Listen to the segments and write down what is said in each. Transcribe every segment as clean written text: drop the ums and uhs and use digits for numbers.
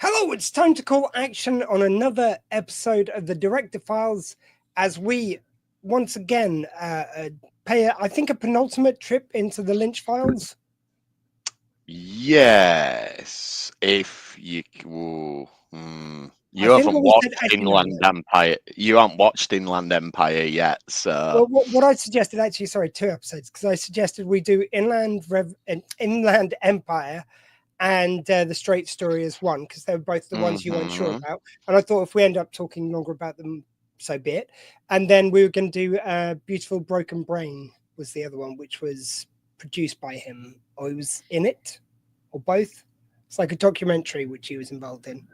Hello, it's time to call action on another episode of the Director Files as we once again pay, I think, a penultimate trip into the Lynch files. Yes, if you you I think haven't what we said, watched actually, no. Inland Empire. You haven't watched Inland Empire yet, Well, so what I suggested, actually, sorry, 2 episodes, because I suggested we do Inland Empire and the Straight Story as one, because they were both the ones you weren't sure about. And I thought if we end up talking longer about them, so be it. And then we were going to do Beautiful Broken Brain was the other one, which was produced by him, or he was in it, or both. It's like a documentary which he was involved in.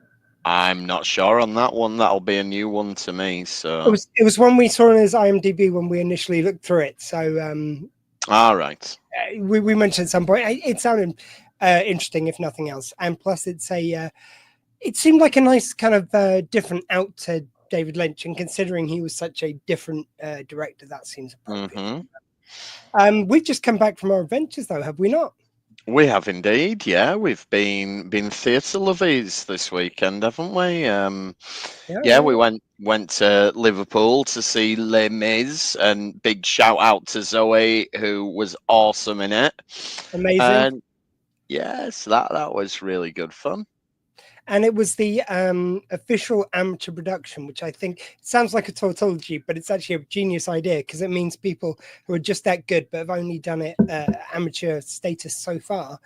I'm not sure on that one. That'll be a new one to me. It So, was one we saw in his IMDb when we initially looked through it. So all right. we mentioned at some point it sounded interesting, if nothing else, and plus it's a it seemed like a nice kind of different out to David Lynch, and considering he was such a different director, that seems appropriate. We've just come back from our adventures, though, have we not? We have indeed. Yeah, we've been theatre lovies this weekend, haven't we? Yeah, we went to Liverpool to see Les Mis, and big shout out to Zoe, who was awesome in it. Amazing. And yes, that was really good fun. And it was the official amateur production, which I think sounds like a tautology, but it's actually a genius idea because it means people who are just that good but have only done it amateur status so far.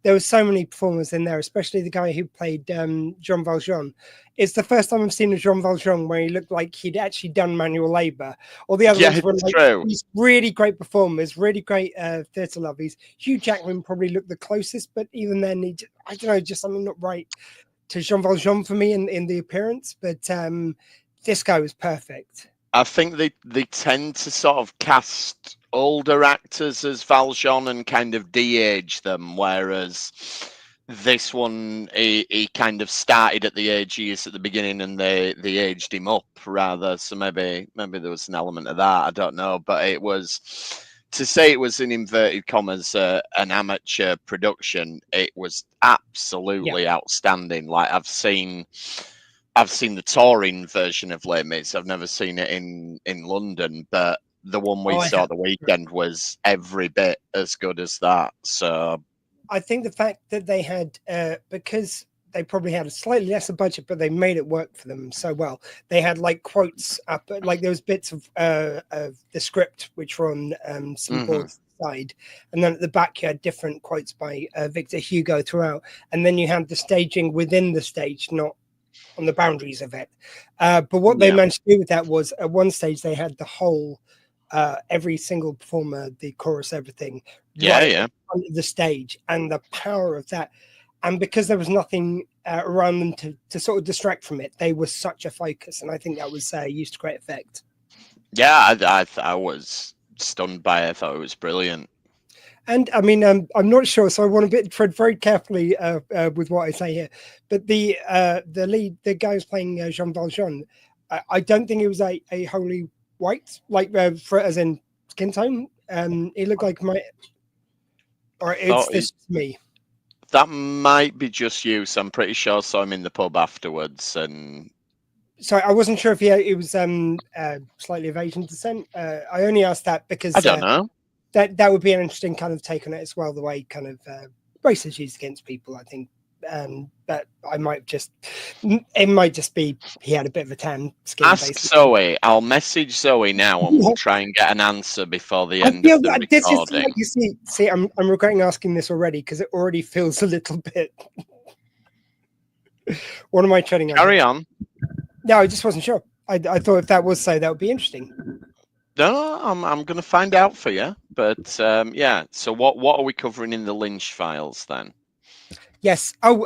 There were so many performers in there, especially the guy who played Jean Valjean. It's the first time I've seen a Jean Valjean where he looked like he'd actually done manual labor. All the other ones were like these really great performers, really great theatre lovies. Hugh Jackman probably looked the closest, but even then, I don't know, just something not right to Jean Valjean for me in the appearance. But this guy was perfect. I think they tend to sort of cast older actors as Valjean and kind of de-age them, whereas this one he kind of started at the age he is at the beginning, and they aged him up rather. So maybe there was an element of that. I don't know, but it was, to say it was in inverted commas an amateur production. It was absolutely outstanding. Like I've seen the touring version of Les Mis. I've never seen it in London, but the one we saw the weekend was every bit as good as that. So I think the fact that they had, because they probably had a slightly lesser budget, but they made it work for them so well. They had like quotes up, like there was bits of the script which were on some boards side, and then at the back you had different quotes by Victor Hugo throughout, and then you had the staging within the stage, not on the boundaries of it. But what they managed to do with that was at one stage they had the whole every single performer, the chorus, everything on the stage, and the power of that. And because there was nothing around them to sort of distract from it, they were such a focus, and I think that was used to great effect. Yeah, I was stunned by it. I thought it was brilliant. And I mean, I'm not sure, so I want to tread very carefully with what I say here. But the guy who's playing Jean Valjean, I don't think it was a wholly white, like as in skin tone. He looked like or it's this me. That might be just you. So I'm pretty sure I saw him in the pub afterwards, and sorry, I wasn't sure if he was slightly of Asian descent. I only asked that because I don't know. That would be an interesting kind of take on it as well. The way kind of race is used against people, I think. But it might just be he had a bit of a tan skin. Ask basically. Zoe. I'll message Zoe now, and we'll try and get an answer before the end of the recording. This is, you see, I'm regretting asking this already because it already feels a little bit. What am I treading on? Carry on. No, I just wasn't sure. I thought if that was so, that would be interesting. No, I'm going to find out for you. But yeah, so what are we covering in the Lynch files then? Yes. Oh,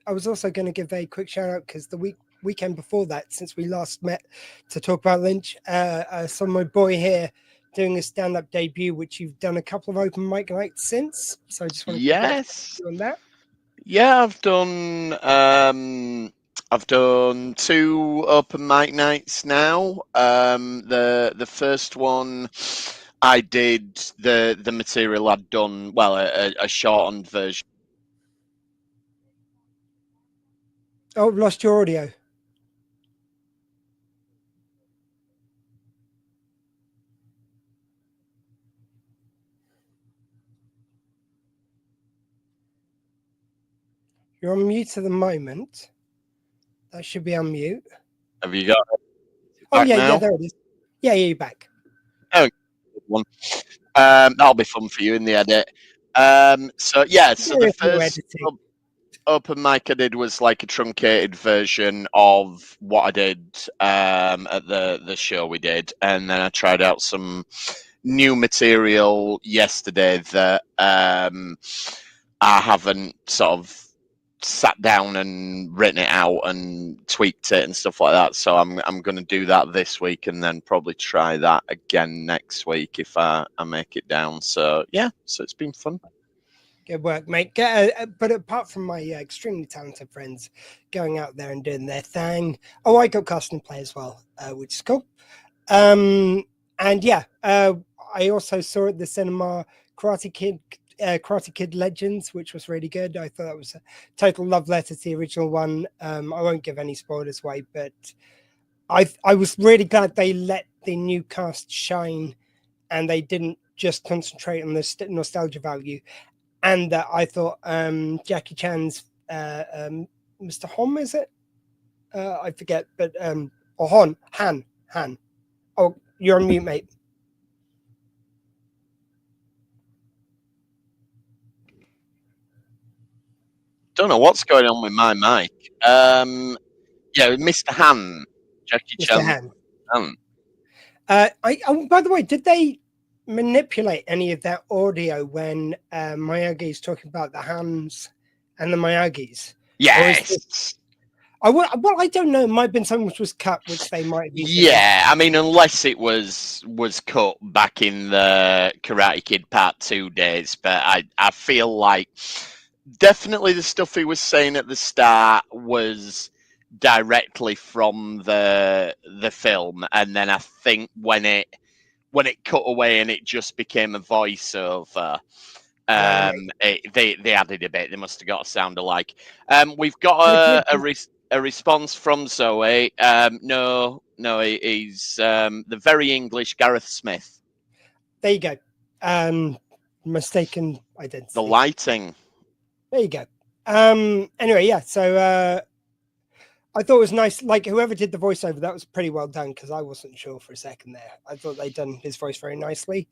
I was also going to give a quick shout out because the weekend before that, since we last met to talk about Lynch, I saw my boy here doing a stand-up debut, which you've done a couple of open mic nights since. So I just want to congratulate you on that. Yeah, I've done 2 open mic nights now. The first one I did the material I'd done, well, a shortened version Oh, lost your audio. You're on mute at the moment. That should be on mute. Have you got it Oh back yeah, now? there it is. Yeah, you're back. Oh, good one. That'll be fun for you in the edit. So the first open mic I did was like a truncated version of what I did at the show we did, and then I tried out some new material yesterday that I haven't sort of sat down and written it out and tweaked it and stuff like that. So I'm going to do that this week and then probably try that again next week if I make it down. So yeah, so it's been fun. Good work, mate. But apart from my extremely talented friends going out there and doing their thing, I got cast and play as well, which is cool. And yeah, I also saw at the cinema Karate Kid Legends, which was really good. I thought that was a total love letter to the original one. I won't give any spoilers away, but I was really glad they let the new cast shine and they didn't just concentrate on the nostalgia value. And I thought Jackie Chan's Mr. Hom, is it? I forget, but or Han. Oh, you're on mute, mate. Don't know what's going on with my mic. Yeah, Mr. Han, Jackie Chan. Han. By the way, did they manipulate any of that audio when Miyagi's talking about the Hans and the Miyagis? Yes. Well, I don't know. It might have been something which was cut, which they might have used. Yeah, I mean, unless it was cut back in the Karate Kid Part 2 days, but I feel like definitely the stuff he was saying at the start was directly from the film, and then I think when it cut away and it just became a voiceover, they added a bit. They must have got a sound alike. We've got a response from Zoe. No, he's the very English Gareth Smith. There you go. Mistaken identity. The lighting. There you go. Anyway, yeah. So I thought it was nice. Like whoever did the voiceover, that was pretty well done because I wasn't sure for a second there. I thought they'd done his voice very nicely.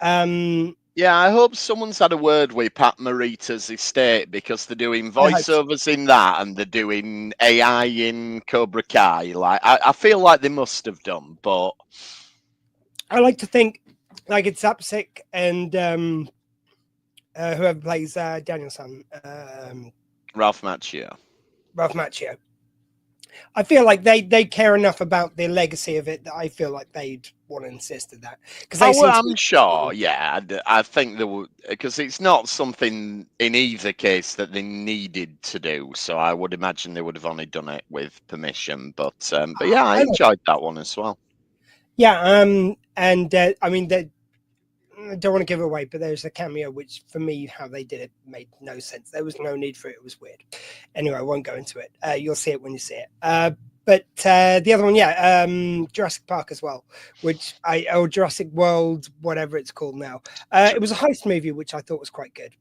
Yeah, I hope someone's had a word with Pat Morita's estate because they're doing voiceovers in that and they're doing AI in Cobra Kai. Like, I feel like they must have done, but I like to think like it's Sapsik and whoever plays Danielson, Ralph Macchio. I feel like they care enough about the legacy of it that I feel like they'd want to insist on that. Because I'm sure, yeah. I think they would, because it's not something in either case that they needed to do. So I would imagine they would have only done it with permission. But yeah, I enjoyed that one as well. Yeah, and I mean, I don't want to give it away, but there's a cameo which, for me, how they did it made no sense. There was no need for it. It was weird. Anyway, I won't go into it. You'll see it when you see it. But the other one, yeah, Jurassic Park as well, or Jurassic World, whatever it's called now. It was a heist movie, which I thought was quite good.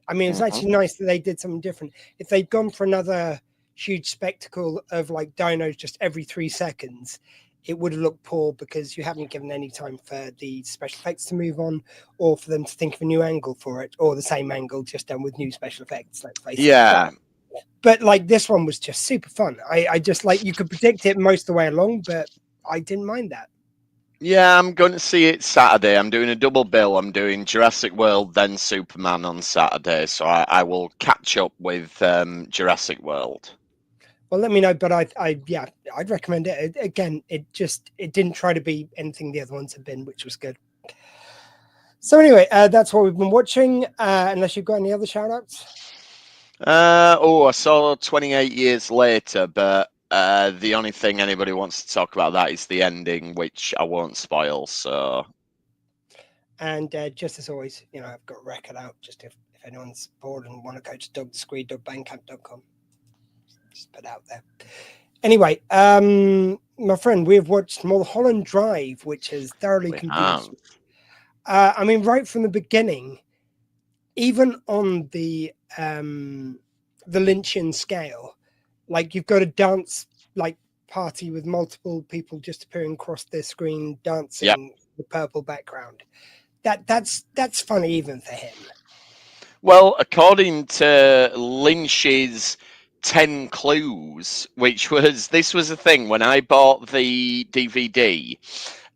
I mean, it was actually nice that they did something different. If they'd gone for another huge spectacle of like dinos just every 3 seconds, it would have looked poor because you haven't given any time for the special effects to move on or for them to think of a new angle for it or the same angle just done with new special effects. Let's face it. Yeah. But like this one was just super fun. I just like you could predict it most of the way along, but I didn't mind that. Yeah, I'm going to see it Saturday. I'm doing a double bill. I'm doing Jurassic World, then Superman on Saturday. So I will catch up with Jurassic World. Well, let me know, but I'd recommend it. Again, it didn't try to be anything the other ones have been, which was good. So anyway, that's what we've been watching. Unless you've got any other shout outs. I saw 28 Years Later, but the only thing anybody wants to talk about that is the ending, which I won't spoil. So, and just as always, I've got a record out just if anyone's bored and want to go to dogsqueedogbandcamp.com. Just put out there. Anyway, my friend, we have watched Mulholland Drive, which has thoroughly We have. confused me. I mean, right from the beginning, even on the Lynchian scale, like you've got a dance like party with multiple people just appearing across the screen dancing Yep. the purple background. That's funny even for him. Well, according to Lynch's 10 Clues, this was a thing when I bought the DVD.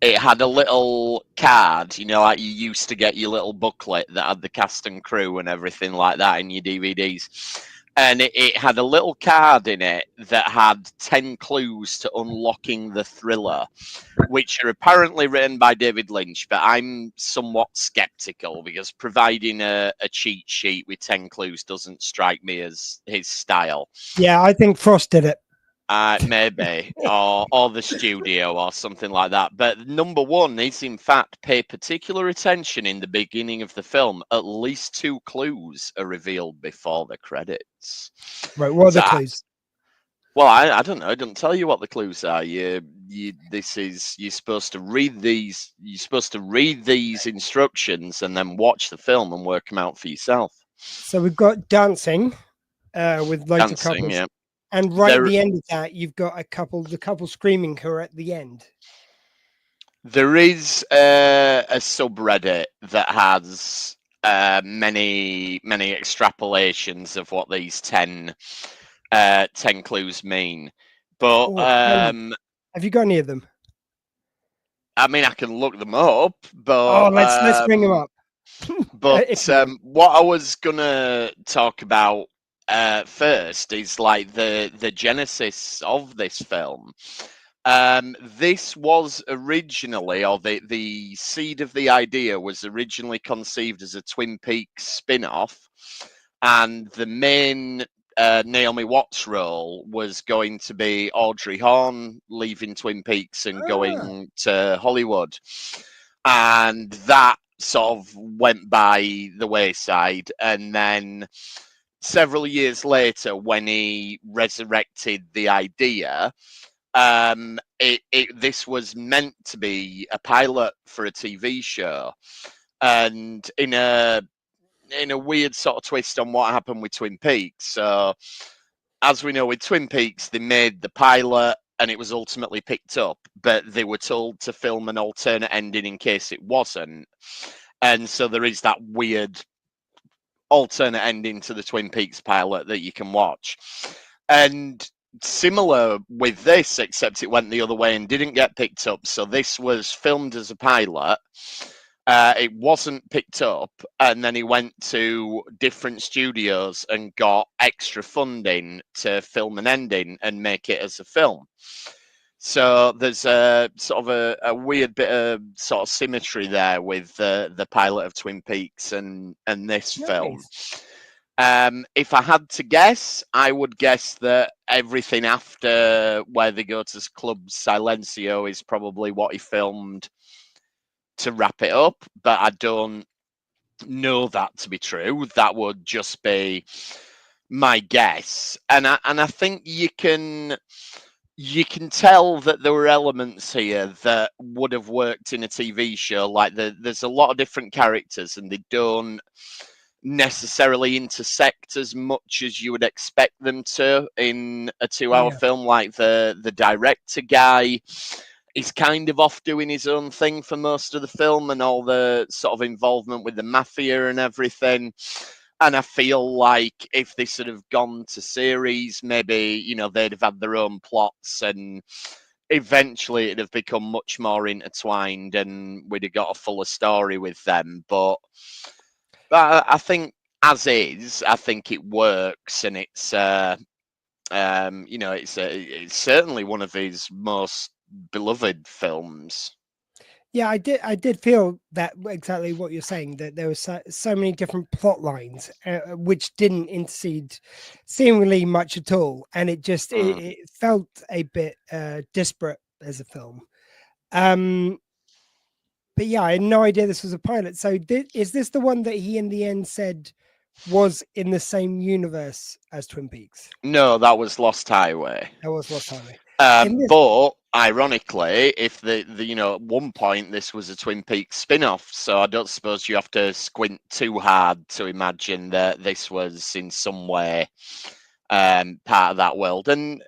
It had a little card, like you used to get your little booklet that had the cast and crew and everything like that in your DVDs. And it had a little card in it that had 10 clues to unlocking the thriller, which are apparently written by David Lynch, but I'm somewhat skeptical because providing a cheat sheet with 10 clues doesn't strike me as his style. Yeah, I think Frost did it. Maybe, or the studio or something like that. But number one is, in fact, pay particular attention in the beginning of the film. At least 2 clues are revealed before the credits. Right, what are the clues? Well, I don't know. I don't tell you what the clues are. You're supposed to read these. You're supposed to read these instructions and then watch the film and work them out for yourself. So we've got dancing with loads of Dancing, couples. yeah. And right at the end of that, you've got the couple screaming who are at the end. There is a subreddit that has many extrapolations of what these 10 clues mean. But have you got any of them? I mean, I can look them up, but let's bring them up. But what I was gonna talk about first is like the genesis of this film. This was originally, or the seed of the idea was originally conceived as a Twin Peaks spin-off, and the main Naomi Watts role was going to be Audrey Horne leaving Twin Peaks and going to Hollywood, and that sort of went by the wayside. And then several years later, when he resurrected the idea, this was meant to be a pilot for a TV show, and in a weird sort of twist on what happened with Twin Peaks. So, as we know, with Twin Peaks, they made the pilot and it was ultimately picked up, but they were told to film an alternate ending in case it wasn't. And so there is that weird alternate ending to the Twin Peaks pilot that you can watch. And similar with this, except it went the other way and didn't get picked up. So this was filmed as a pilot. It wasn't picked up, and then he went to different studios and got extra funding to film an ending and make it as a film. So there's a sort of a weird bit of sort of symmetry there with the pilot of Twin Peaks and this film. If I had to guess, I would guess that everything after where they go to Club Silencio is probably what he filmed to wrap it up, but I don't know that to be true. That would just be my guess, and I think you can tell that there were elements here that would have worked in a TV show. Like there's a lot of different characters, and they don't necessarily intersect as much as you would expect them to in a 2-hour film. Like the director guy is kind of off doing his own thing for most of the film, and all the sort of involvement with the mafia and everything. And I feel like if they sort of gone to series, maybe, they'd have had their own plots and eventually it'd have become much more intertwined and we'd have got a fuller story with them. But I think as is, I think it works, and it's, it's certainly one of his most beloved films. Yeah, I did feel that exactly what you're saying, that there were so many different plot lines which didn't intercede seemingly much at all, and it just it felt a bit disparate as a film. But yeah, I had no idea this was a pilot. So is this the one that he in the end said was in the same universe as Twin Peaks. No, that was Lost Highway. That was Lost Highway. In this, But ironically, if at one point this was a Twin Peaks spin-off, so I don't suppose you have to squint too hard to imagine that this was in some way part of that world. And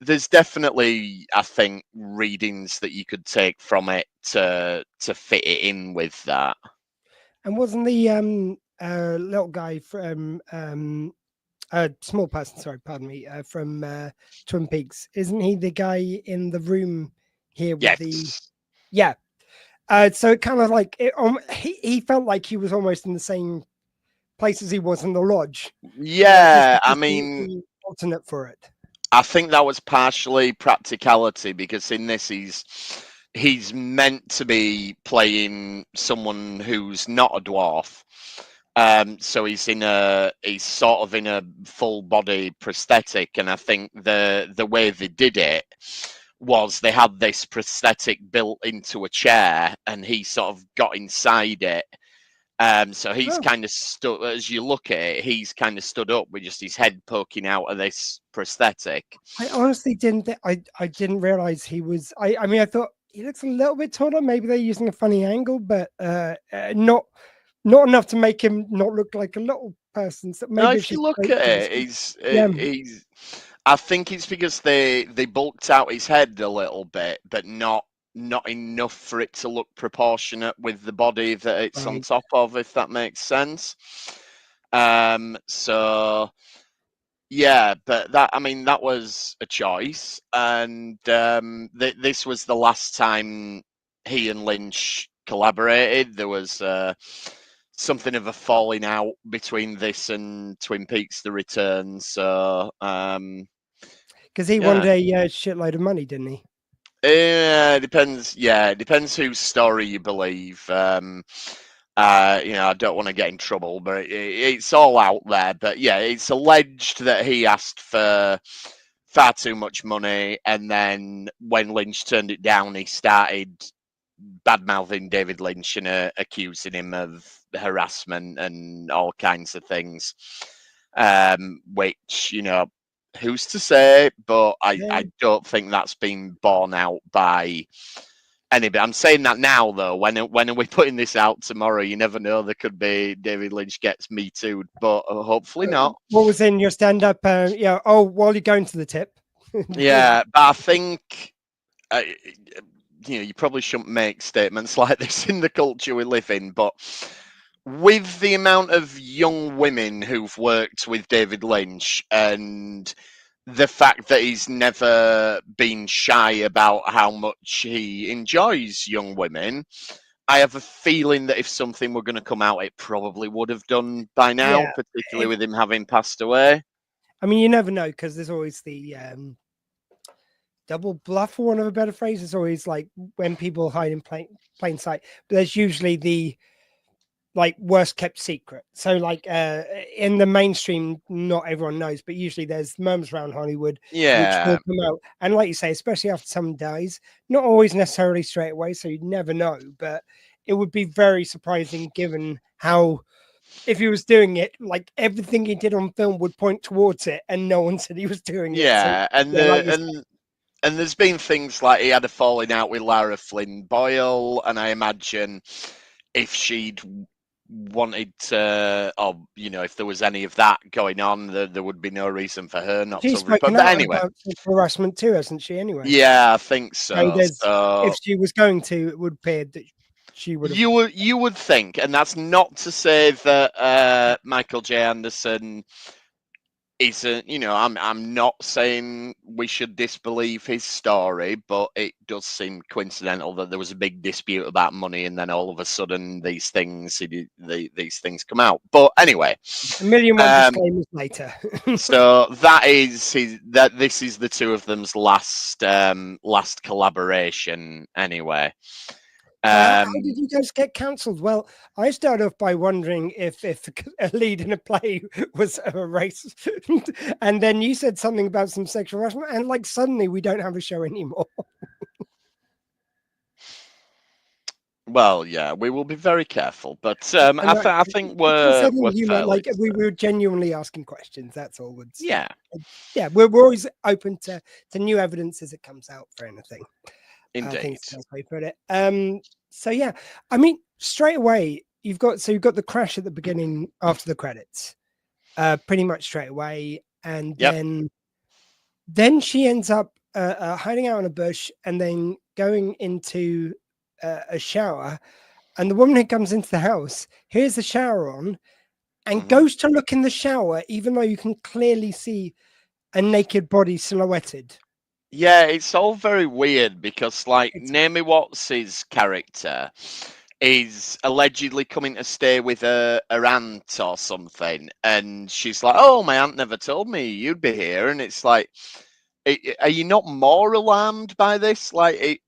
there's definitely, I think, readings that you could take from it to fit it in with that. and wasn't the little guy from small person, sorry, pardon me, from Twin Peaks, isn't he the guy in the room here with the Yes. yeah? So it kind of like he felt like he was almost in the same place as he was in the lodge. Yeah, I Just mean, the alternate for it. I think that was partially practicality because in this he's meant to be playing someone who's not a dwarf. So he's sort of in a full body prosthetic, and I think the way they did it was they had this prosthetic built into a chair, and he sort of got inside it. So he's kind of stood, as you look at it, he's kind of stood up with just his head poking out of this prosthetic. I honestly didn't. I didn't realize he was. I mean, I thought he looks a little bit taller. Maybe they're using a funny angle, but not enough to make him not look like a little person. So maybe No, it's if you just look at it, he's. I think it's because they bulked out his head a little bit, but not enough for it to look proportionate with the body that it's on top of, if that makes sense. So yeah, but that was a choice, and this was the last time he and Lynch collaborated. There was something of a falling out between this and Twin Peaks: The Return. So because he wanted a shitload of money, didn't he? it depends. Yeah, it depends whose story you believe. I don't want to get in trouble, but it's all out there. But yeah, it's alleged that he asked for far too much money, and then when Lynch turned it down, he started bad mouthing David Lynch and accusing him of harassment and all kinds of things. Which who's to say? But I don't think that's been borne out by anybody. I'm saying that now, though. When are we putting this out tomorrow? You never know. There could be David Lynch gets Me Too, but hopefully not. What was in your stand-up? While you're going to the tip. Yeah, but I think you probably shouldn't make statements like this in the culture we live in, but with the amount of young women who've worked with David Lynch and the fact that he's never been shy about how much he enjoys young women, I have a feeling that if something were going to come out, it probably would have done by now, particularly with him having passed away. I mean, you never know, because there's always the double bluff, for one of a better phrase. It's always like when people hide in plain sight, but there's usually the worst kept secret. So in the mainstream, not everyone knows, but usually there's murmurs around Hollywood, which will come out. And like you say, especially after someone dies, not always necessarily straight away, so you never know. But it would be very surprising given how, if he was doing it, like everything he did on film would point towards it, and no one said he was doing it. Yeah, and there's been things like he had a falling out with Lara Flynn Boyle, and I imagine if she'd wanted to, or if there was any of that going on, there would be no reason for her not She's to report. But anyway, about harassment too, hasn't she? Anyway, yeah, I think so. So if she was going to, it would appear that she would. You would think, and that's not to say that Michael J. Anderson isn't. I'm not saying we should disbelieve his story, but it does seem coincidental that there was a big dispute about money, and then all of a sudden these things come out. But anyway, a million one disclaimers later. So this is the two of them's last collaboration anyway. How did you guys get cancelled? Well, I started off by wondering if a lead in a play was a race, and then you said something about some sexual harassment, and suddenly we don't have a show anymore. Well, yeah, we will be very careful, but And I think it's also we're in humor. fairly Like we were genuinely asking questions. That's all. It's, yeah, yeah, we're always open to new evidence as it comes out for anything. I think indeed. it's the best way to put it. So yeah, I mean, straight away you've got the crash at the beginning after the credits, pretty much straight away, and Yep. then she ends up hiding out in a bush and then going into a shower, and the woman who comes into the house hears the shower on and Hmm. goes to look in the shower, even though you can clearly see a naked body silhouetted. Yeah, it's all very weird because, like, It's Naomi Watts' character is allegedly coming to stay with her aunt or something, and she's like, "Oh, my aunt never told me you'd be here," and it's like, are you not more alarmed by this? Like,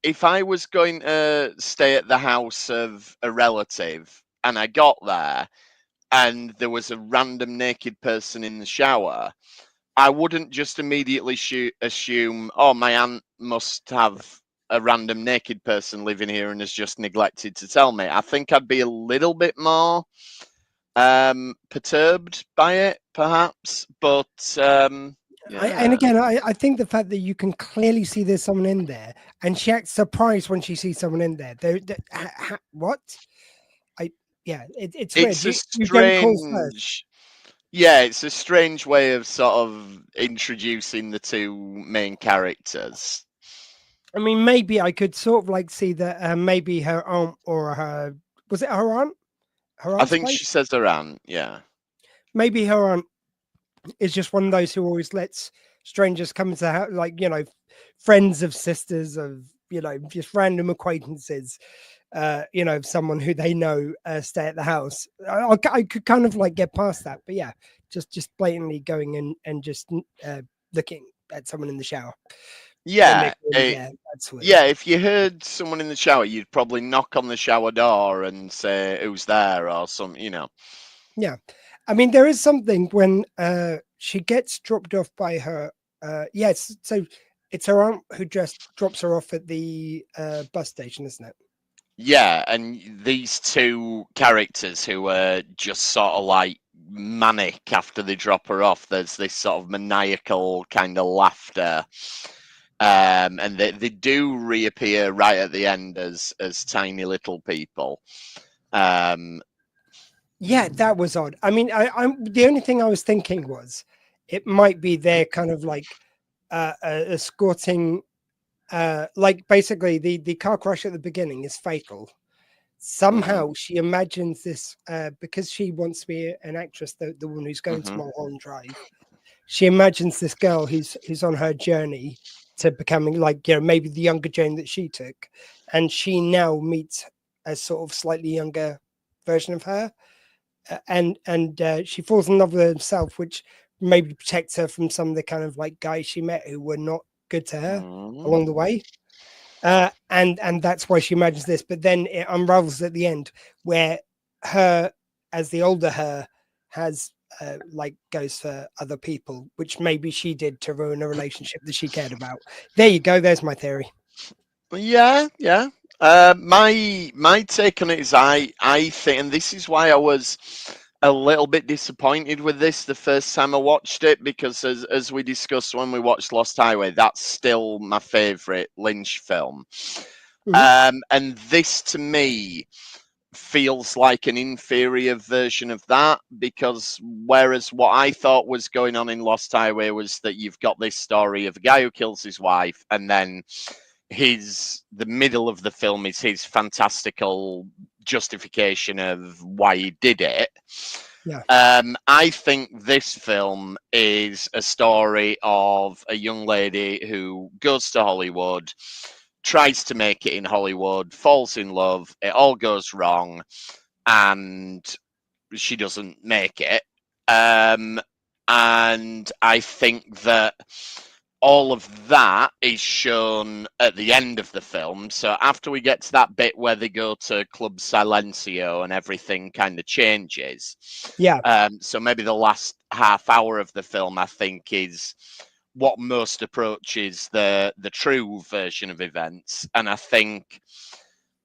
if I was going to stay at the house of a relative and I got there and there was a random naked person in the shower, I wouldn't just immediately assume, oh, my aunt must have a random naked person living here and has just neglected to tell me. I think I'd be a little bit more perturbed by it, perhaps. But and yeah, again, I think the fact that you can clearly see there's someone in there, and she acts surprised when she sees someone in there. What? I Yeah, it's weird. it's a You don't call first. strange. Yeah, it's a strange way of sort of introducing the two main characters. I mean, maybe I could sort of like see that maybe her aunt or her, was it her aunt? Her I aunt's think place? she says her aunt. Yeah. Maybe her aunt is just one of those who always lets strangers come into the house, like, friends of sisters of, just random acquaintances, someone who they know stay at the house. I could kind of like get past that, but yeah, just blatantly going in and just looking at someone in the shower when Yeah, they're already there. That's weird. yeah. If you heard someone in the shower, you'd probably knock on the shower door and say who's there or some. Yeah. I mean, there is something when she gets dropped off by her. Yes, so it's her aunt who just drops her off at the bus station, isn't it? Yeah, and these two characters who are just sort of like manic after they drop her off. There's this sort of maniacal kind of laughter. And they do reappear right at the end as tiny little people. Um, Yeah, that was odd. I mean, I'm the only thing I was thinking was it might be they're kind of like escorting, like basically the car crash at the beginning is fatal. mhm, Somehow she imagines this because she wants to be an actress, the one who's going to mhm, Mulholland Drive. She imagines this girl who's on her journey to becoming like, maybe the younger Jane that she took, and she now meets a sort of slightly younger version of her, and she falls in love with herself, which maybe protects her from some of the kind of like guys she met who were not good to her mhm. along the way. And that's why she imagines this, but then it unravels at the end where her, as the older her, has like goes for other people, which maybe she did to ruin a relationship that she cared about. There you go. There's my theory. Yeah, yeah. My take on it is I think, and this is why I was a little bit disappointed with this the first time I watched it, because as we discussed when we watched Lost Highway, that's still my favorite Lynch film. Mhm. And this to me feels like an inferior version of that, because whereas what I thought was going on in Lost Highway was that you've got this story of a guy who kills his wife, and then the middle of the film is his fantastical justification of why he did it. Yeah. I think this film is a story of a young lady who goes to Hollywood, tries to make it in Hollywood, falls in love, it all goes wrong, and she doesn't make it. And I think that all of that is shown at the end of the film. So after we get to that bit where they go to Club Silencio and everything kind of changes. Yeah. So maybe the last half hour of the film, I think, is what most approaches the true version of events. And I think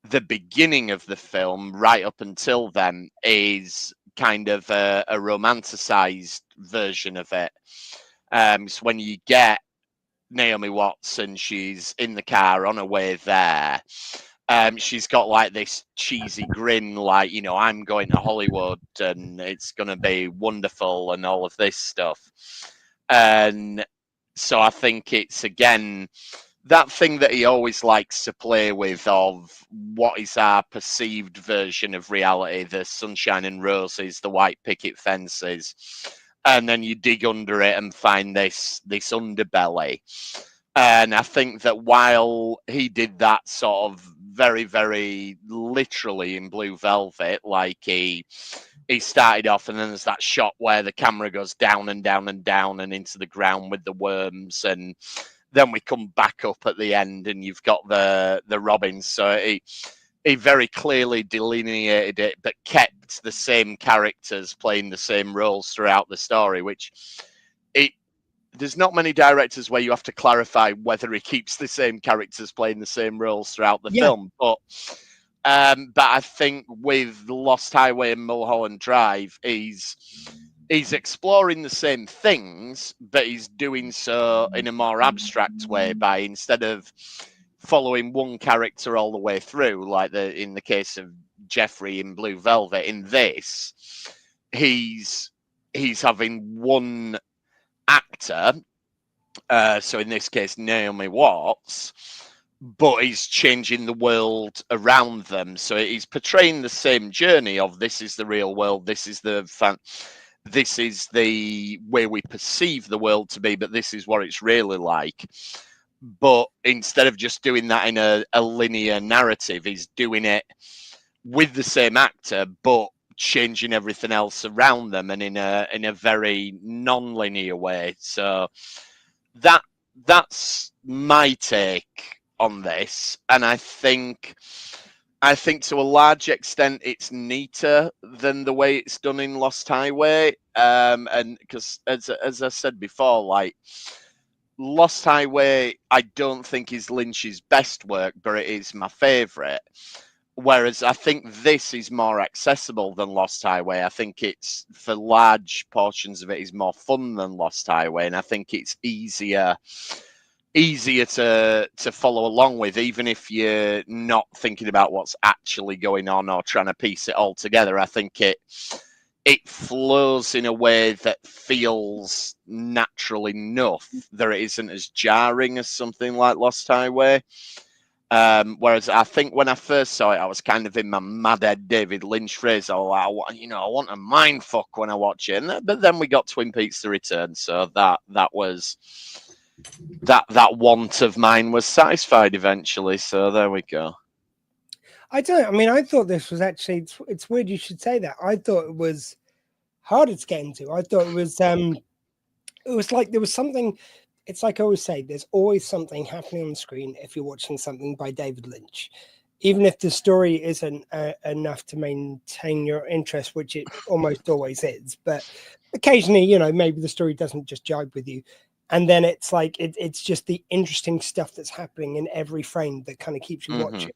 the beginning of the film, right up until then, is kind of a romanticized version of it. So when you get Naomi Watts and she's in the car on her way there, she's got like this cheesy grin, like, you know, I'm going to Hollywood and it's going to be wonderful and all of this stuff. And so I think it's, again, that thing that he always likes to play with of what is our perceived version of reality, the sunshine and roses, the white picket fences, and then you dig under it and find this underbelly. And I think that while he did that sort of very, very literally in Blue Velvet, like he started off and then there's that shot where the camera goes down and down and down and into the ground with the worms, and then we come back up at the end and you've got the robins. So he very clearly delineated it, but kept the same characters playing the same roles throughout the story, which there's not many directors where you have to clarify whether he keeps the same characters playing the same roles throughout the film. But I think with Lost Highway and Mulholland Drive, he's exploring the same things, but he's doing so in a more abstract way, by, instead of following one character all the way through, like in the case of Jeffrey in Blue Velvet, in this, he's having one actor, so in this case Naomi Watts, but he's changing the world around them. So he's portraying the same journey of, this is the real world, this is the way we perceive the world to be, but this is what it's really like. But instead of just doing that in a linear narrative, he's doing it with the same actor, but changing everything else around them, and in a very non-linear way. So that's my take on this, and I think to a large extent it's neater than the way it's done in Lost Highway, and because as I said before, like, Lost Highway I don't think is Lynch's best work, but it is my favorite. Whereas I think this is more accessible than Lost Highway. I think it's, for large portions of it, is more fun than Lost Highway, and I think it's easier to follow along with, even if you're not thinking about what's actually going on or trying to piece it all together. I think it flows in a way that feels natural enough that it isn't as jarring as something like Lost Highway. Whereas I think when I first saw it, I was kind of in my Madhead David Lynch phrase. I want a mind fuck when I watch it. But then we got Twin Peaks: The Return, so that want of mine was satisfied eventually. So there we go. I thought this was actually, it's weird you should say that. I thought it was harder to get into. I thought it was like there was something. It's like I always say, there's always something happening on the screen if you're watching something by David Lynch, even if the story isn't enough to maintain your interest, which it almost always is. But occasionally, maybe the story doesn't just jibe with you. And then it's like, it's just the interesting stuff that's happening in every frame that kind of keeps you watching.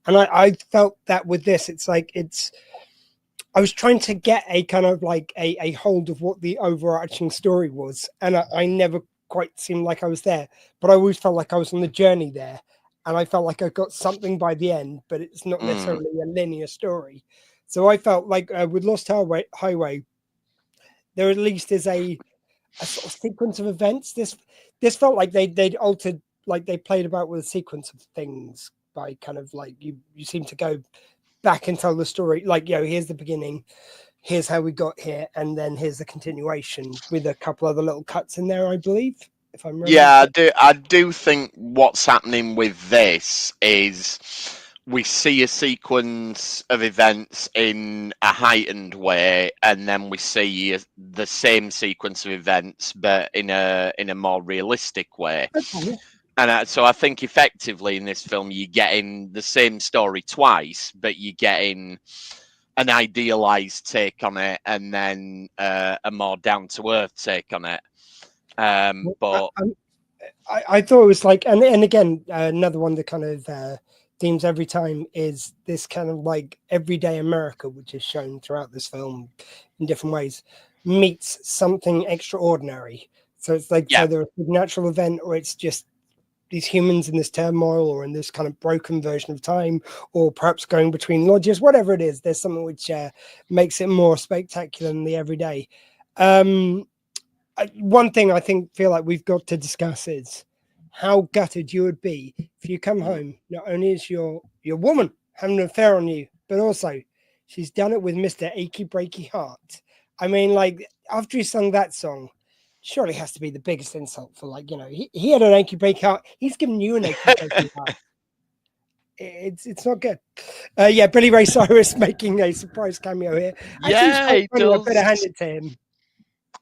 And I felt that with this, it's like, I was trying to get a kind of like a hold of what the overarching story was. And I never quite seemed like I was there, but I always felt like I was on the journey there, and I felt like I got something by the end, but it's not necessarily a linear story. So I felt like with Lost Highway, there at least is a sort of sequence of events. This felt like they'd altered, like they played about with a sequence of things by kind of like you seem to go back and tell the story, like, here's the beginning, here's how we got here, and then here's the continuation with a couple other little cuts in there, I believe, if I'm right. Yeah, I do think what's happening with this is we see a sequence of events in a heightened way, and then we see the same sequence of events, but in a more realistic way. Okay. And so I think effectively in this film, you're getting the same story twice, but you're getting an idealized take on it, and then a more down-to-earth take on it. But I thought it was like, and again, another one that kind of themes every time is this kind of like everyday America, which is shown throughout this film in different ways, meets something extraordinary. So it's like yeah, either a natural event or it's just these humans in this turmoil or in this kind of broken version of time, or perhaps going between lodges, whatever it is. There's something which makes it more spectacular than the everyday. Um, One thing I think feel like we've got to discuss is how gutted you would be if you come home. Not only is your woman having an affair on you, but also she's done it with Mr. Achy Breaky Heart. I mean, like after he sung that song, surely has to be the biggest insult for like, he had an achy breaky heart. He's given you an achy breaky heart. It's not good. Yeah, Billy Ray Cyrus making a surprise cameo here. Actually, it's yeah, quite he funny. I better does. hand it to him.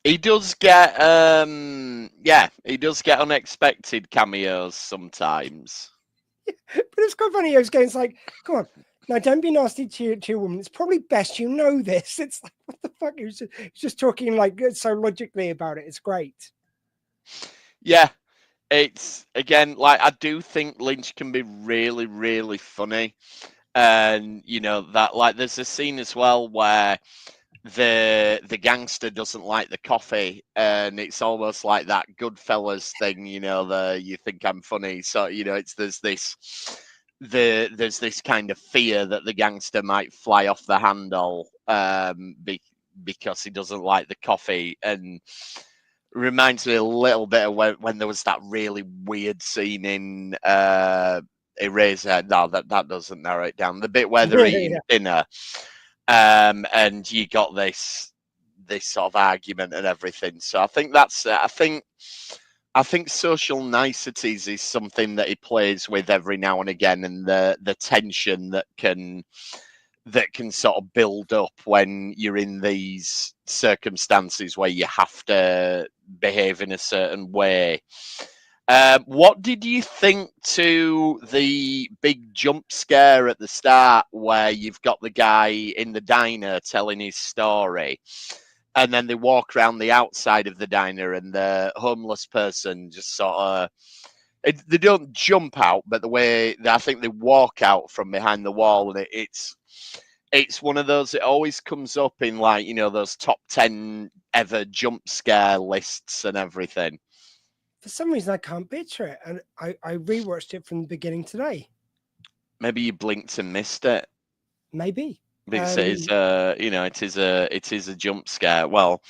He does get yeah, he does get unexpected cameos sometimes. But it's quite funny. He was going, it's like, come on, now don't be nasty to your woman. It's probably best you know this. It's like, what the fuck? He's just talking like so logically about it. It's great. Yeah, it's again like I do think Lynch can be really, really funny, and you know that like there's a scene as well where the gangster doesn't like the coffee, and it's almost like that Goodfellas thing, you know, the you think I'm funny, so you know it's there's this kind of fear that the gangster might fly off the handle because he doesn't like the coffee, and reminds me a little bit of when there was that really weird scene in Eraser. No, that doesn't narrow it down. The bit where they're eating Yeah. dinner, and you got this sort of argument and everything. So I think that's I think social niceties is something that he plays with every now and again, and the tension that can sort of build up when you're in these circumstances where you have to behave in a certain way. What did you think to the big jump scare at the start where you've got the guy in the diner telling his story, and then they walk around the outside of the diner and the homeless person just sort of they don't jump out, but the way I think they walk out from behind the wall, and it's one of those. It always comes up in like those top 10 ever jump scare lists and everything. For some reason, I can't picture it, and I rewatched it from the beginning today. Maybe you blinked and missed it Maybe. because it is it is a jump scare. Well,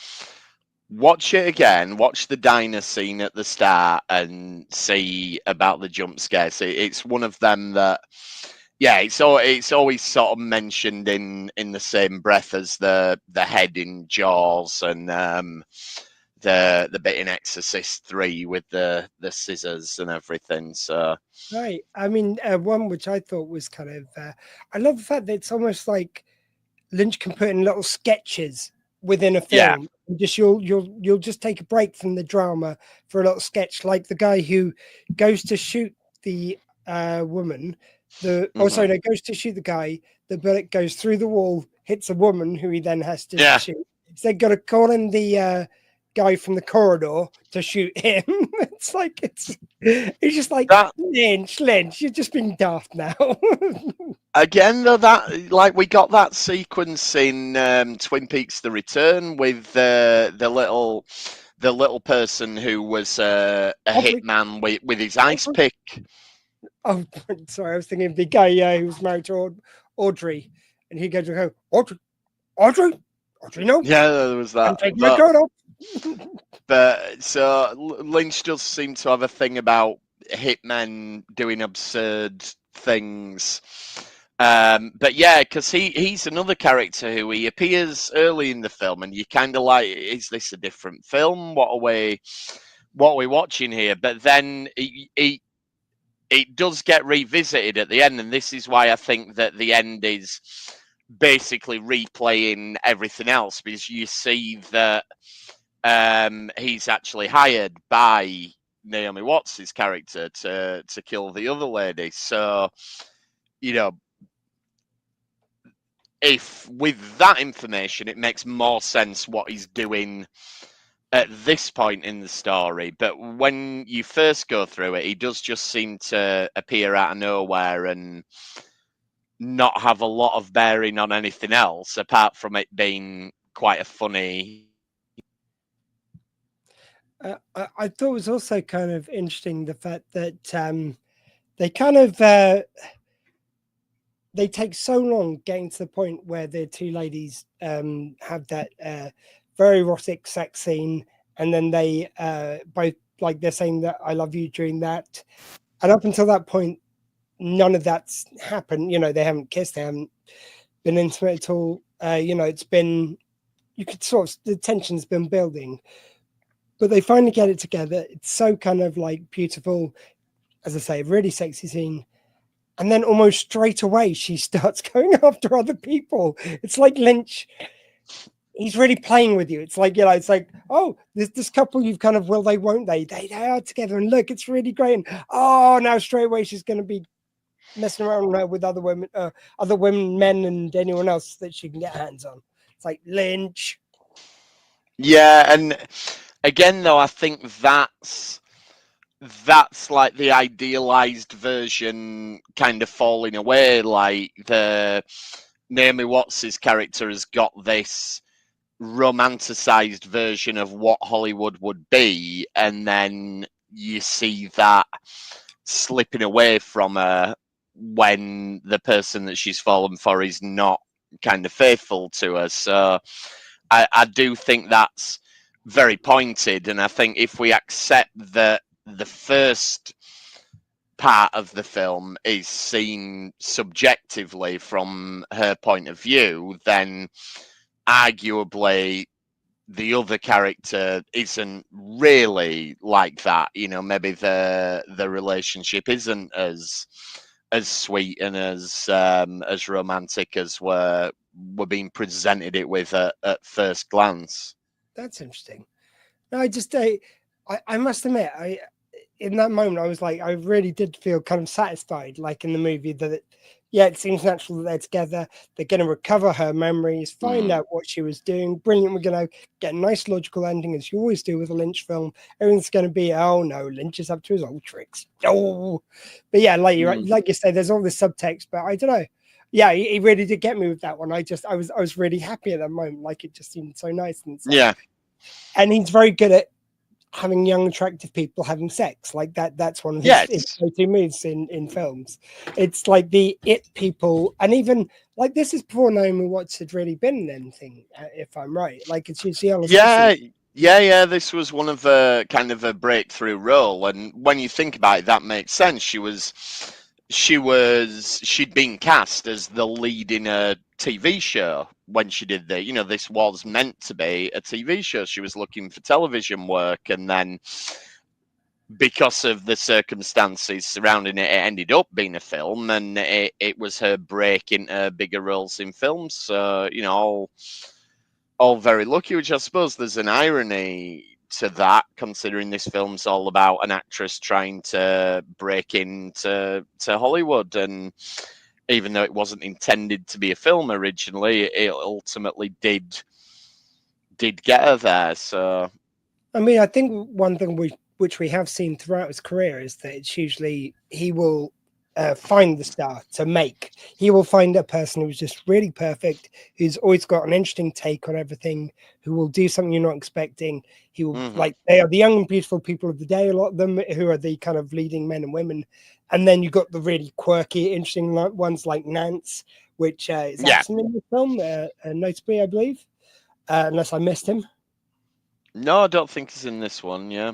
watch it again. Watch the diner scene at the start and see about the jump scare. So it's one of them that, yeah, it's always sort of mentioned in the same breath as the head in Jaws and the bit in Exorcist 3 with the scissors and everything. So Right. I mean, one which I thought was kind of, I love the fact that it's almost like Lynch can put in little sketches within a yeah, film. And just you'll just take a break from the drama for a little sketch, like the guy who goes to shoot the woman. mhm. No, goes to shoot the guy. The bullet goes through the wall, hits a woman who he then has to Yeah. shoot. So they got to call in the guy from the corridor to shoot him. It's just like That Lynch, you're just being daft now. again though, that like we got that sequence in Twin Peaks: The Return with the little person who was a Audrey, hitman with his ice Audrey. pick. Oh, sorry, I was thinking of the guy who was married to Audrey, and he goes to go, Audrey, no, Yeah, there was I'm that. taking my coat off. But so Lynch does seem to have a thing about hitmen doing absurd things. But yeah, because he's another character who he appears early in the film, and you kind of like, is this a different film? What are we watching here? But then it does get revisited at the end, and this is why I think that the end is basically replaying everything else, because you see that he's actually hired by Naomi Watts' character to kill the other lady. So, you know, if with that information, it makes more sense what he's doing at this point in the story, but when you first go through it, he does just seem to appear out of nowhere and not have a lot of bearing on anything else, apart from it being quite a funny. I thought it was also kind of interesting the fact that they kind of they take so long getting to the point where the two ladies have that very erotic sex scene, and then they both like they're saying that I love you during that, and up until that point, none of that's happened. You know, they haven't kissed, they haven't been intimate at all. You know, it's been you could sort of the tension's been building, but they finally get it together. It's so kind of like beautiful, as I say, really sexy scene. And then almost straight away, she starts going after other people. It's like Lynch. He's really playing with you. It's like, you know, it's like, oh, this couple you've kind of, will they, won't they? They are together. And look, it's really great. And oh, now straight away, she's going to be messing around with other women, men, and anyone else that she can get hands on. It's like Lynch. Yeah, and again, though, I think that's like the idealized version kind of falling away. Like the Naomi Watts' character has got this romanticized version of what Hollywood would be, and then you see that slipping away from her when the person that she's fallen for is not kind of faithful to her. So I do think that's very pointed, and I think if we accept that the first part of the film is seen subjectively from her point of view, then arguably the other character isn't really like that. You know, maybe the relationship isn't as sweet and as romantic as we're being presented it with at first glance. That's interesting. No, I must admit, in that moment, I was like, I really did feel kind of satisfied, like in the movie, that it seems natural that they're together. They're going to recover her memories, find out what she was doing. Brilliant. We're going to get a nice logical ending, as you always do with a Lynch film. Everything's going to be, oh no, Lynch is up to his old tricks. Oh, but yeah, like you say, there's all this subtext, but I don't know. Yeah, he really did get me with that one. I was really happy at that moment. Like it just seemed so nice. And yeah, and he's very good at having young attractive people having sex like that. That's one of his go-to moves in films. It's like the it people, and even like this is before Naomi Watts had really been in anything, if I'm right. Like it's usually on yeah, this was one of a kind of a breakthrough role, and when you think about it, that makes sense. She'd been cast as the lead in a TV show when she did the, you know, this was meant to be a TV show. She was looking for television work, and then because of the circumstances surrounding it, it ended up being a film, and it was her break into bigger roles in films. So, you know, all very lucky, which I suppose there's an irony to that, considering this film's all about an actress trying to break into Hollywood, and even though it wasn't intended to be a film originally, it ultimately did get her there. So, I mean, I think one thing which we have seen throughout his career is that it's usually he will find the star to make. He will find a person who's just really perfect, who's always got an interesting take on everything, who will do something you're not expecting. He will like they are the young and beautiful people of the day, a lot of them who are the kind of leading men and women. And then you got the really quirky, interesting ones like Nance, which is absent in the film, notably, I believe, unless I missed him. No, I don't think he's in this one. Yeah,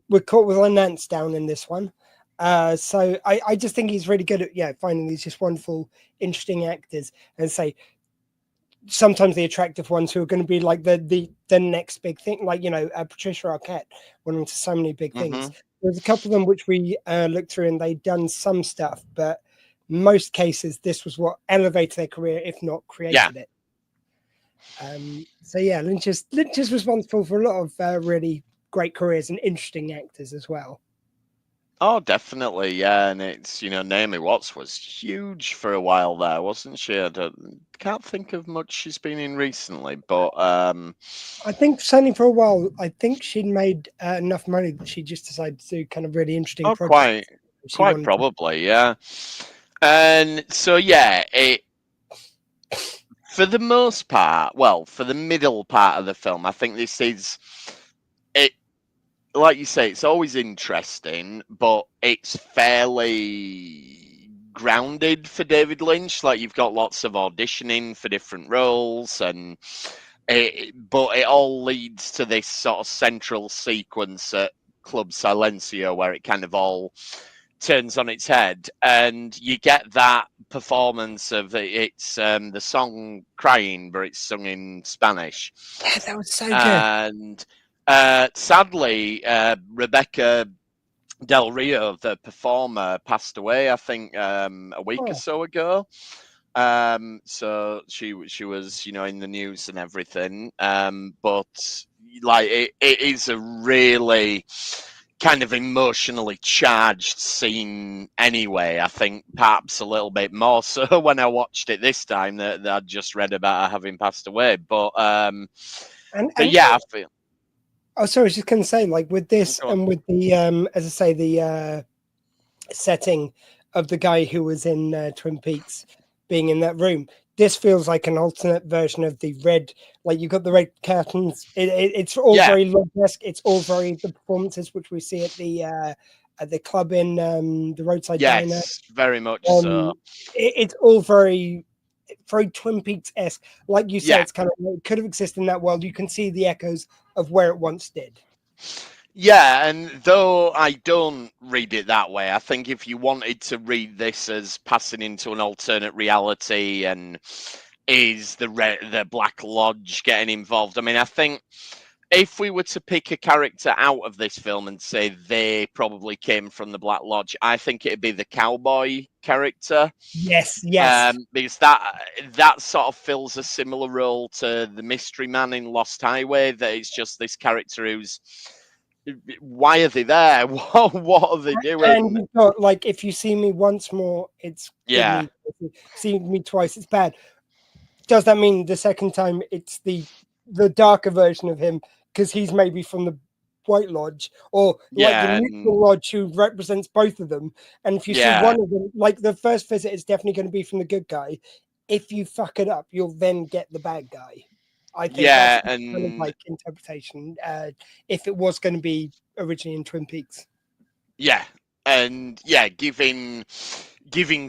we're caught with Nance down in this one. So I just think he's really good at finding these just wonderful, interesting actors, and say sometimes the attractive ones who are going to be like the next big thing, like Patricia Arquette went on to so many big things. There's a couple of them which we looked through, and they'd done some stuff, but most cases this was what elevated their career, if not created it. So yeah, Lynch is responsible for a lot of really great careers and interesting actors as well. Oh, definitely, yeah. And it's, Naomi Watts was huge for a while there, wasn't she? Can't think of much she's been in recently, but I think certainly for a while, I think she'd made enough money that she just decided to do kind of really interesting oh, projects. She quite wanted to. probably, yeah. And so, yeah, for the most part, well, for the middle part of the film, I think this is it. Like you say, it's always interesting, but it's fairly grounded for David Lynch. Like you've got lots of auditioning for different roles, but it all leads to this sort of central sequence at Club Silencio where it kind of all turns on its head, and you get that performance of it's the song "Crying," but it's sung in Spanish. Yeah, that was so good. And sadly, Rebecca Del Rio, the performer, passed away. I think a week or so ago. So she was in the news and everything. But like it is a really kind of emotionally charged scene anyway. I think perhaps a little bit more so when I watched it this time that I'd just read about her having passed away. But yeah, I feel. Oh, sorry, I was just going to say, like with this and with the, as I say, the setting of the guy who was in Twin Peaks being in that room, this feels like an alternate version of the red. Like you got the red curtains. It's all very Lodge-esque. It's all very the performances which we see at the club in the roadside diner. Yes, very much so. It's all very Twin Peaks-esque. Like you said, it's kind of it could have existed in that world. You can see the echoes of where it once did. Yeah, and though I don't read it that way, I think if you wanted to read this as passing into an alternate reality and is the Black Lodge getting involved, I mean, I think if we were to pick a character out of this film and say they probably came from the Black Lodge, I think it'd be the cowboy character. Yes. Because that sort of fills a similar role to the mystery man in Lost Highway. That it's just this character who's, why are they there? What are they doing? And you've got like, if you see me once more, it's good. See me twice, it's bad. Does that mean the second time it's the darker version of him because he's maybe from the White Lodge or like the neutral lodge who represents both of them? And if you see one of them, like the first visit is definitely going to be from the good guy. If you fuck it up, you'll then get the bad guy. I think that's kind of like interpretation. If it was going to be originally in Twin Peaks. Yeah, and giving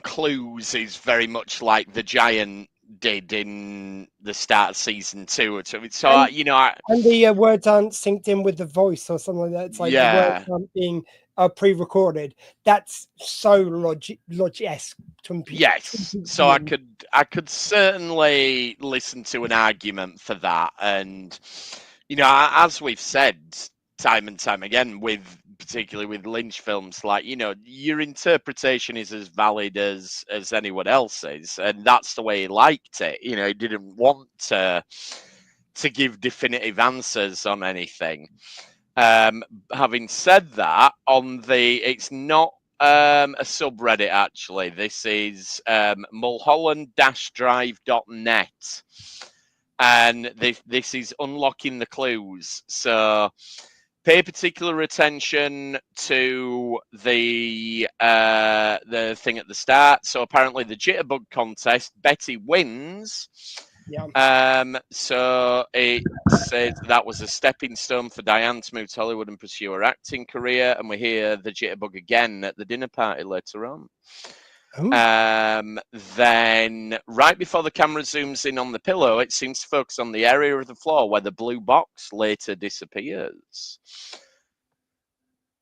clues is very much like the Giant did in the start of season 2 or something. So and the words aren't synced in with the voice or something like that. It's like the words aren't being pre-recorded. That's so Lodge-esque. Yes, so I could certainly listen to an argument for that, and as we've said time and time again, particularly with Lynch films, like your interpretation is as valid as anyone else's, and that's the way he liked it. He didn't want to give definitive answers on anything. Having said that, it's not a subreddit actually. This is Mulholland-Drive.net, and this is unlocking the clues. So pay particular attention to the thing at the start. So apparently the jitterbug contest, Betty wins. Yeah. So it says that was a stepping stone for Diane to move to Hollywood and pursue her acting career, and we hear the jitterbug again at the dinner party later on. Then right before the camera zooms in on the pillow, it seems to focus on the area of the floor where the blue box later disappears.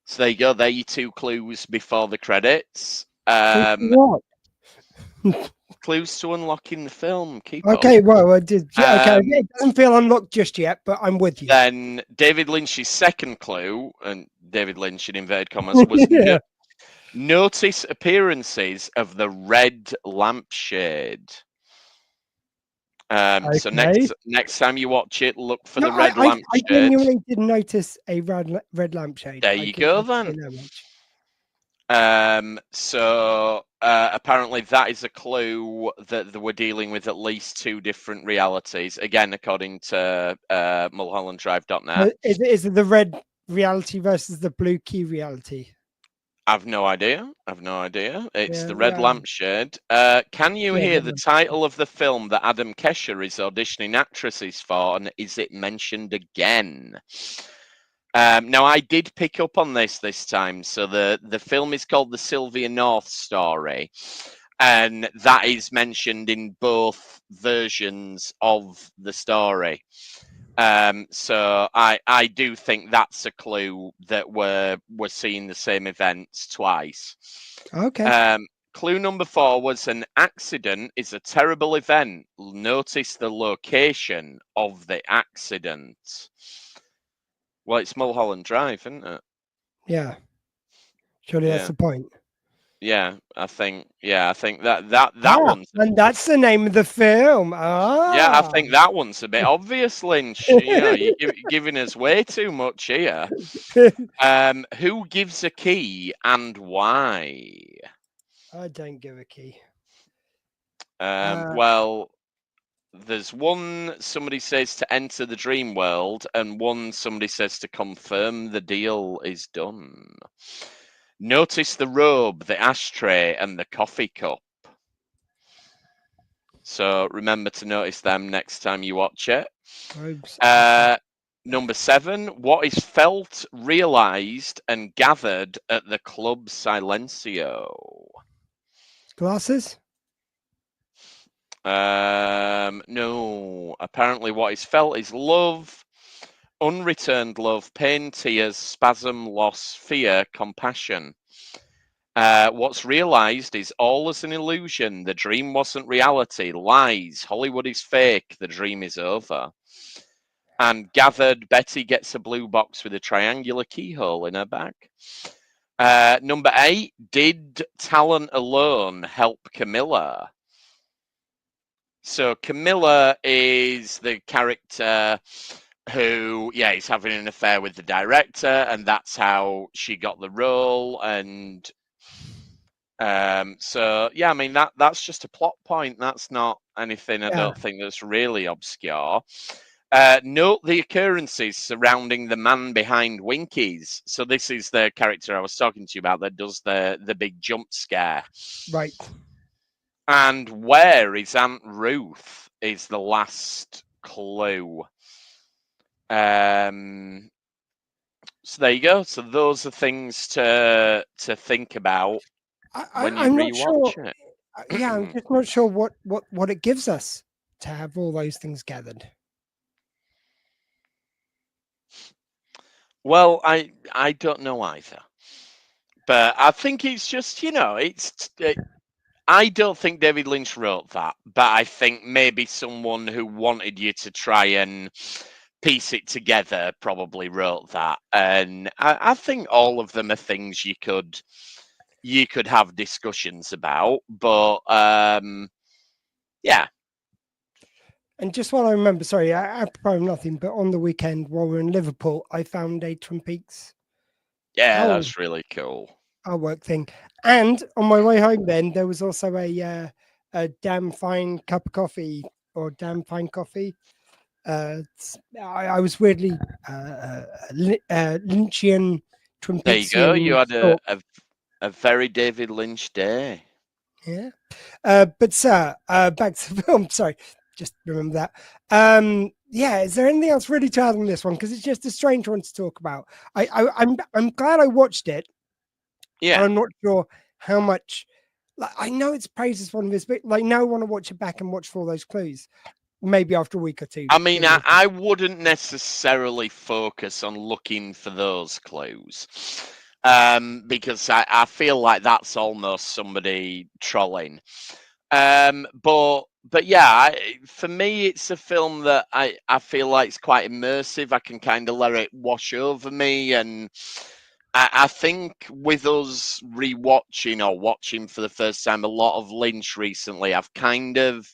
So there you go. There are your 2 clues before the credits. What? Clues to unlocking the film. Keep okay, well, I did. Okay, it doesn't feel unlocked just yet, but I'm with you. Then David Lynch's second clue, and David Lynch in inverted commas, was notice appearances of the red lampshade. So next time you watch it, look for the red lampshade. I genuinely did notice a red lampshade. There you go, then. So apparently that is a clue that we're dealing with at least two different realities. Again, according to mulhollanddrive.net. Is it the red reality versus the blue key reality? I've no idea. It's Yeah, the red yeah, lampshade. Can you yeah. hear the title of the film that Adam Kesher is auditioning actresses for, and is it mentioned again? Now, I did pick up on this time. So the film is called The Sylvia North Story, and that is mentioned in both versions of the story. So I do think that's a clue that we're seeing the same events twice. Okay. Clue number 4 was an accident is a terrible event. Notice the location of the accident. Well, it's Mulholland Drive, isn't it? Yeah. Surely that's Yeah, the point. yeah. I think that Ah, one's. and that's the name of the film. Yeah, I Ah. think that one's a bit obvious, Lynch. You know, you're giving us way too much here. Who gives a key and why? I don't give a key. Well, there's one somebody says to enter the dream world, and one somebody says to confirm the deal is done. Notice the robe, the ashtray, and the coffee cup. So remember to notice them next time you watch it. Robes. Number 7, what is felt, realized, and gathered at the Club Silencio? Glasses. No. Apparently, what is felt is love, unreturned love, pain, tears, spasm, loss, fear, compassion. What's realized is all is an illusion. The dream wasn't reality. Lies. Hollywood is fake. The dream is over. And gathered, Betty gets a blue box with a triangular keyhole in her bag. Number 8, did talent alone help Camilla? So Camilla is the character who, yeah, is having an affair with the director, and that's how she got the role. And so, yeah, I mean that's just a plot point. That's not anything I Yeah. don't think that's really obscure. Note the occurrences surrounding the man behind Winkies. So this is the character I was talking to you about that does the big jump scare. Right. And where is Aunt Ruth is the last clue. So there you go. So those are things to think about when you I'm not sure. rewatch it. Yeah, I'm just not sure what it gives us to have all those things gathered. Well, I don't know either, but I think it's just I don't think David Lynch wrote that, but I think maybe someone who wanted you to try and piece it together probably wrote that. And I think all of them are things you could have discussions about. But yeah. And just while I remember, sorry, I probably nothing, but on the weekend while we were in Liverpool, I found a Twin Peaks Yeah, owl that's really cool. artwork thing. And on my way home, then there was also a damn fine cup of coffee or damn fine coffee. I was weirdly Lynchian Twin There you go. You Peaksian had thought. a very David Lynch day. Yeah. But sir, back to the film. Sorry, just remember that. Yeah, is there anything else really to add on this one? Because it's just a strange one to talk about. I'm glad I watched it. Yeah. And I'm not sure how much. Like, I know it's praised as one of his, but like now I want to watch it back and watch for all those clues. Maybe after a week or two. I mean, I wouldn't necessarily focus on looking for those clues. Because I feel like that's almost somebody trolling. But yeah, for me, it's a film that I feel like it's quite immersive. I can kind of let it wash over me, and I think with us rewatching or watching for the first time a lot of Lynch recently, I've kind of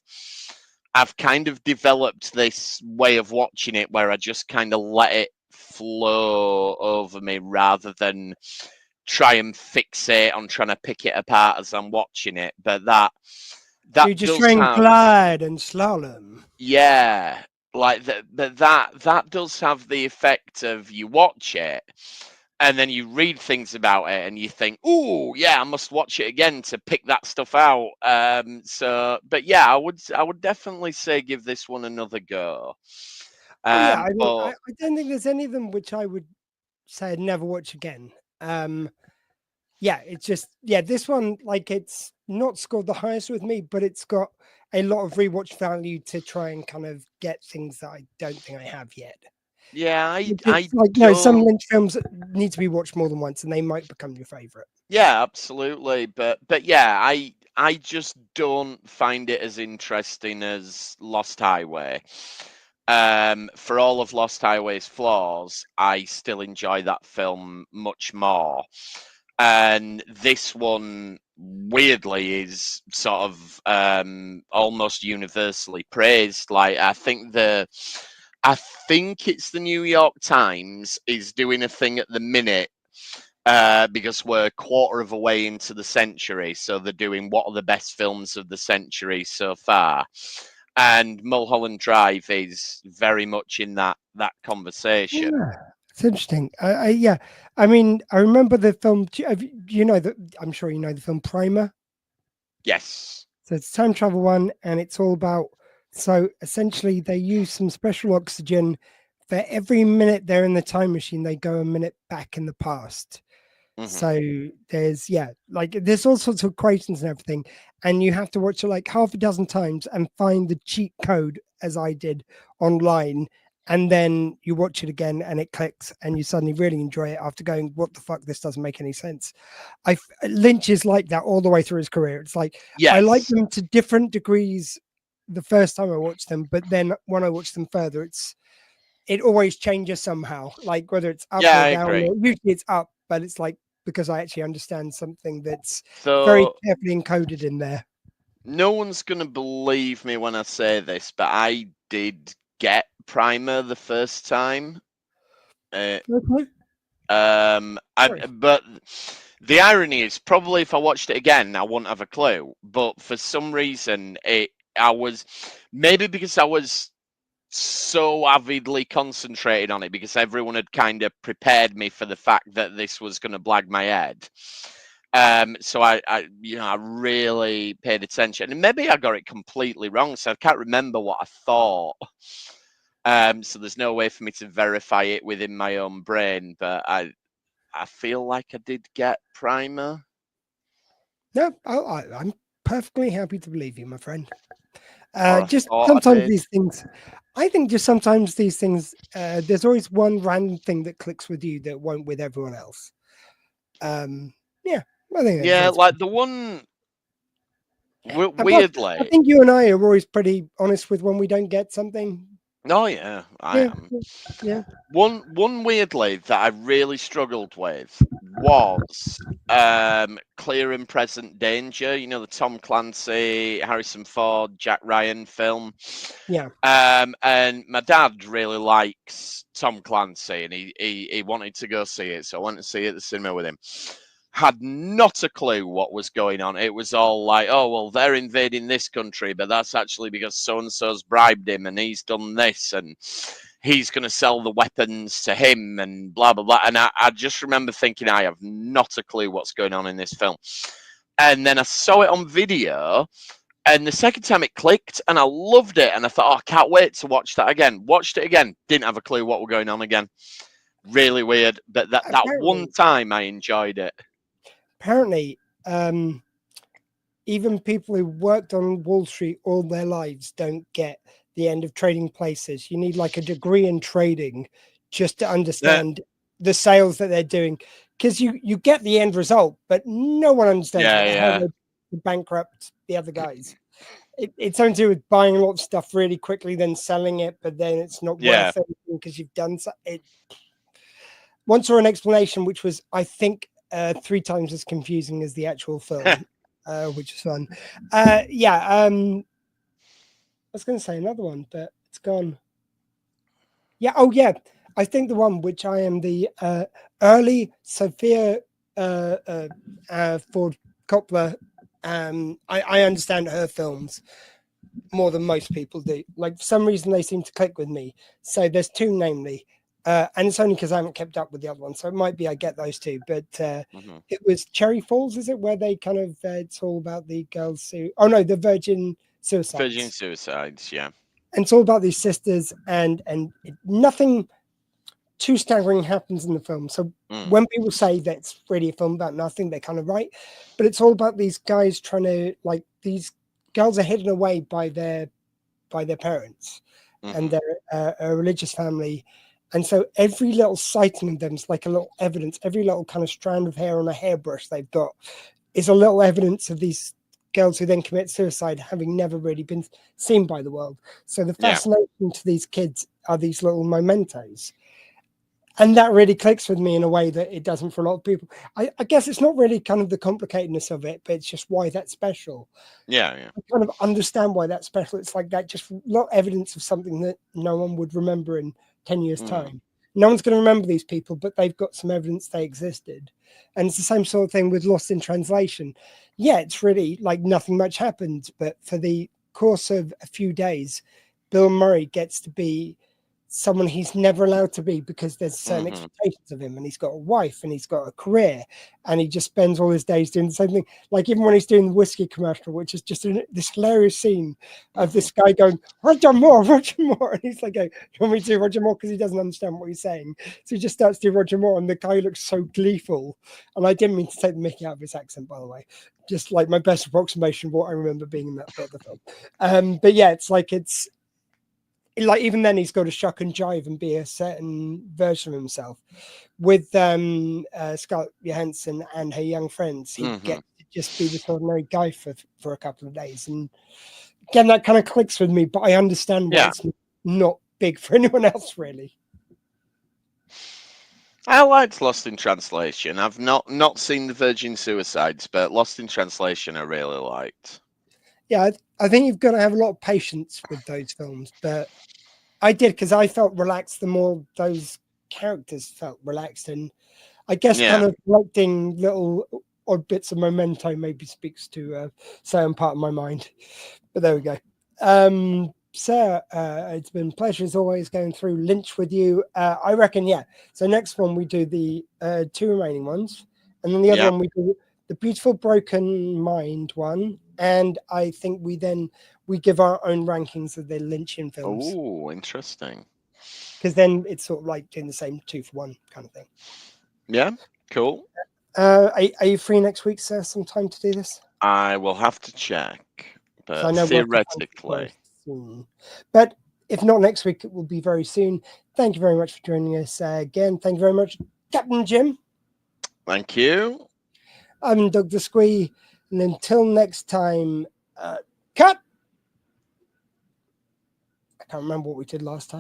developed this way of watching it where I just kind of let it flow over me rather than try and fixate on trying to pick it apart as I'm watching it, but that You just does try and have, glide and slalom. yeah, like that, but that does have the effect of you watch it and then you read things about it and you think, oh yeah, I must watch it again to pick that stuff out. So but yeah, I would definitely say give this one another go. Oh yeah, I mean, But I don't think there's any of them which I would say I'd never watch again. Yeah, it's just this one, like, it's not scored the highest with me, but it's got a lot of rewatch value to try and kind of get things that I don't think I have yet. yeah, It's I like, some don't. Lynch films need to be watched more than once, and they might become your favorite. Yeah, absolutely. But yeah, I just don't find it as interesting as Lost Highway. For all of Lost Highway's flaws, I still enjoy that film much more. And this one, weirdly, is sort of almost universally praised. Like I think it's the New York Times is doing a thing at the minute because we're a quarter of a way into the century. So they're doing what are the best films of the century so far. And Mulholland Drive is very much in that conversation. Yeah, it's interesting. Yeah, I mean, I remember the film. You know that? I'm sure you know the film Primer. Yes. So it's a time travel one, and it's all about. So essentially, they use some special oxygen. For every minute they're in the time machine, they go a minute back in the past. Hmm. So there's all sorts of equations and everything, and you have to watch it like half a dozen times and find the cheat code, as I did online, and then you watch it again and it clicks, and you suddenly really enjoy it after going, "What the fuck? This doesn't make any sense." Lynch is like that all the way through his career. It's like I like Yes. them to different degrees the first time I watched them, but then when I watch them further, it always changes somehow, like whether it's up Yeah, or I down, agree. or usually it's up, but it's like because I actually understand something that's very So carefully encoded in there. no one's gonna believe me when I say this, but I did get Primer the first time. Uh, Okay. Nice. but the irony is, probably if I watched it again, I wouldn't have a clue. But for some reason, I was maybe because I was so avidly concentrated on it because everyone had kind of prepared me for the fact that this was going to blag my head. So I really paid attention, and maybe I got it completely wrong, so I can't remember what I thought. So there's no way for me to verify it within my own brain, but I feel like I did get Primer. No, I'm perfectly happy to believe you, my friend. Or I Just thought I sometimes did. these things, I think just sometimes these things, there's always one random thing that clicks with you that won't with everyone else. Yeah, I think Yeah, that's. like the one And plus, I weirdly. think you and I are always pretty honest with when we don't get something. Oh yeah, I Yeah, am. yeah, One weirdly that I really struggled with was Clear and Present Danger. You know, the Tom Clancy, Harrison Ford, Jack Ryan film. yeah. And my dad really likes Tom Clancy, and he wanted to go see it, so I went to see it at the cinema with him. Had not a clue what was going on. It was all like, oh, well, they're invading this country, but that's actually because so and so's bribed him and he's done this and he's going to sell the weapons to him and blah, blah, blah. And I just remember thinking, I have not a clue what's going on in this film. And then I saw it on video. And the second time it clicked and I loved it. And I thought, oh, I can't wait to watch that again. Watched it again. Didn't have a clue what was going on again. Really weird. But that one Apparently, time I enjoyed it. apparently, even people who worked on Wall Street all their lives don't get the end of trading places. You need like a degree in trading just to Yeah, understand the sales that they're doing, because you get the end result, but no one understands what the hell yeah. they bankrupt the other guys. It's something to do with buying a lot of stuff really quickly, then selling it, but then it's not Yeah. worth anything because you've done it. Once saw an explanation which was, I think, 3 times as confusing as the actual film, which is fun. Yeah, I was going to say another one, but it's gone. Yeah, oh yeah, I think the one which I am the early Sophia Ford Coppola. I understand her films more than most people do. Like for some reason they seem to click with me. So there's two, namely, and it's only because I haven't kept up with the other one. So it might be I get those two. But it was Cherry Falls, is it, where they kind of it's all about the girls who the Virgin Suicides. Virgin Suicides, yeah. And it's all about these sisters, and nothing too staggering happens in the film. So when people say that it's really a film about nothing, they're kind of right. But it's all about these guys trying to, like, these girls are hidden away by their parents and their a religious family. And so every little sighting of them is like a little evidence. Every little kind of strand of hair on a hairbrush they've got is a little evidence of these girls who then commit suicide, having never really been seen by the world. So the fascination to these kids are these little mementos. And that really clicks with me in a way that it doesn't for a lot of people. I guess it's not really kind of the complicatedness of it, but it's just why that's special. Yeah. I kind of understand why that's special. It's like that, just a lot of evidence of something that no one would remember in 10 years' time. No one's going to remember these people, but they've got some evidence they existed. And it's the same sort of thing with Lost in Translation. Yeah, it's really like nothing much happened, but for the course of a few days, Bill Murray gets to be someone he's never allowed to be because there's certain expectations of him, and he's got a wife and he's got a career, and he just spends all his days doing the same thing. Like even when he's doing the whiskey commercial, which is just this hilarious scene of this guy going, Roger Moore, and he's like, you want me to do Roger Moore? Because he doesn't understand what he's saying. So he just starts to do Roger Moore, and the guy looks so gleeful. And I didn't mean to take the mickey out of his accent, by the way. Just like my best approximation of what I remember being in that bit of the film. But yeah, it's like even then he's got to shuck and jive and be a certain version of himself. With Scarlett Johansson and her young friends, he gets to just be this ordinary guy for a couple of days. And again, that kind of clicks with me, but I understand why it's not big for anyone else, really. I liked Lost in Translation. I've not seen the Virgin Suicides, but Lost in Translation I really liked. Yeah, I think you've got to have a lot of patience with those films, but I did, because I felt relaxed the more those characters felt relaxed. And I guess kind of collecting little odd bits of memento maybe speaks to a certain part of my mind. But there we go. Sir, it's been a pleasure as always going through Lynch with you. I reckon, so next one we do the two remaining ones, and then the other one we do the Beautiful Broken Mind one, and I think we give our own rankings of the Lynchian films. Oh, interesting. Because then it's sort of like doing the same 2-for-1 kind of thing. Yeah, cool. Are you free next week, sir? Some time to do this? I will have to check, but theoretically. But if not next week, it will be very soon. Thank you very much for joining us again. Thank you very much, Captain Jim. Thank you. I'm Doug the Squee, and until next time, cut. I can't remember what we did last time.